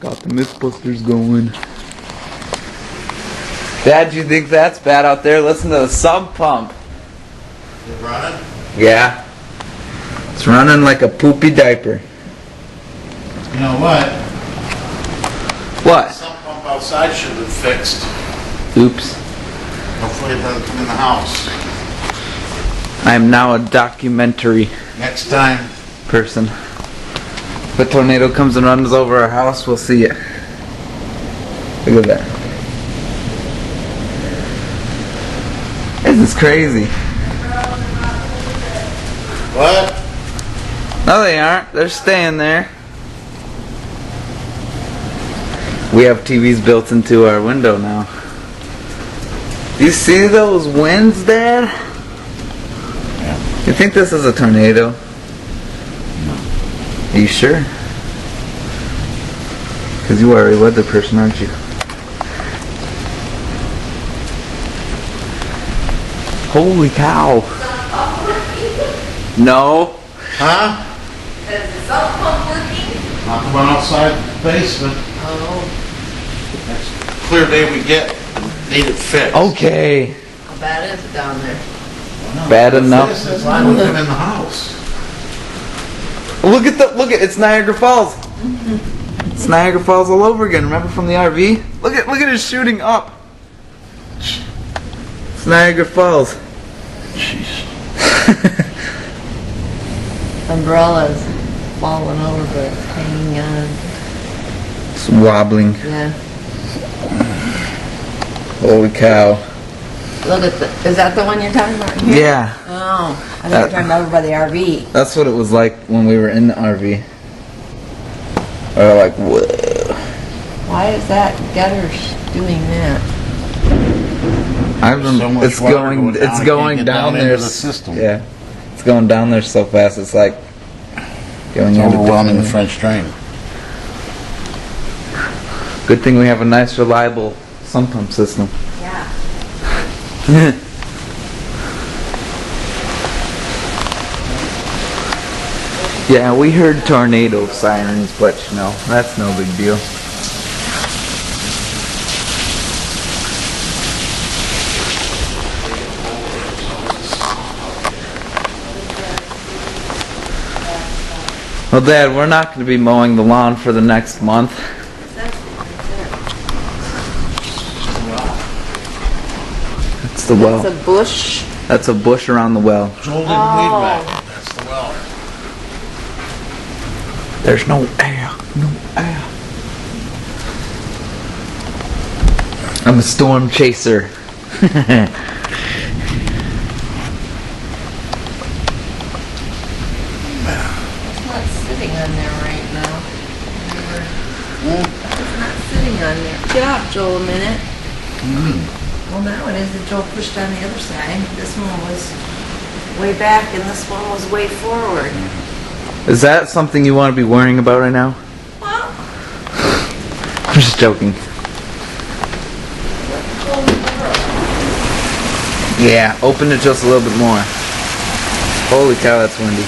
Got the Mythbusters going. Dad, do you think that's bad out there? Listen to the sump pump. Is it running? Yeah. It's running like a poopy diaper. You know what? What? The sump pump outside should have been fixed. Oops. Hopefully it doesn't come in the house. I am now a documentary Next time. person. If a tornado comes and runs over our house, we'll see it. Look at that. This is crazy. What? No, they aren't. They're staying there. We have TVs built into our window now. Do you see those winds, Dad? Yeah. You think this is a tornado? No. Are you sure? Because you are a weather person, aren't you? Holy cow. No. Huh? Is the sump pump working? Not the one outside the basement. Oh, Next clear day we get, need it fixed. Okay. how bad is it down there? No, Bad it's enough. this, It's not looking in the house. Look at it's Niagara Falls. It's Niagara Falls all over again. Remember from the RV? Look at it shooting up. It's Niagara Falls. Jeez. Umbrella's falling over, but it's hanging on. It's wobbling. Yeah. Holy cow. Look at is that the one you're talking about here? Yeah. Oh, I thought you were talking about over by the RV. That's what it was like when we were in the RV. We were like, whoa. Why is that gutter doing that? I There's so remember much it's water going going down, it's it going can't get down down there. into the system. Yeah. It's going down there so fast. It's like going It's into overwhelming the different- French drain. Good thing we have a nice reliable sump pump system. Yeah. Yeah, we heard tornado sirens, but you know, that's no big deal. Well, Dad, we're not going to be mowing the lawn for the next month. That's the well. It's a bush. That's a bush around the well. Joel didn't Oh. leave back. That's the well. There's no air. No air. I'm a storm chaser. It's not sitting on there right now. It's not sitting on there. Get off, Joel, a minute. Well, now it is that Joel pushed on the other side. This one was way back and this one was way forward. Is that something you want to be worrying about right now? Well, I'm just joking. Yeah, open it just a little bit more. Holy cow, that's windy.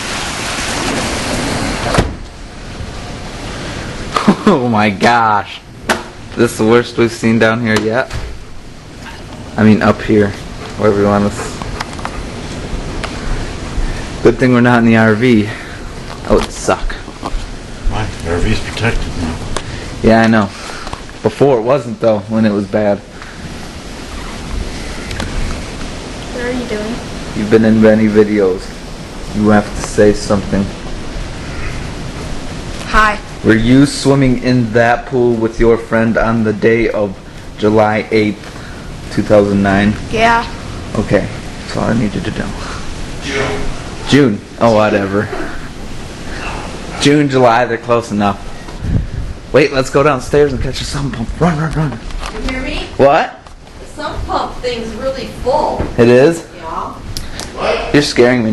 Oh my gosh. This is the worst we've seen down here yet. I mean up here, wherever you want us. Good thing we're not in the RV. That would suck. My RV's protected now. Yeah, I know. Before it wasn't though, when it was bad. What are you doing? You've been in many videos. You have to say something. Hi. Were you swimming in that pool with your friend on the day of July 8th, 2009? Yeah. Okay, that's all I needed to know. June. Oh, whatever. June, July, they're close enough. Wait, let's go downstairs and catch a sump pump. Run, run, run. you hear me? What? The sump pump thing's really full. It is? Yeah. What? You're scaring me.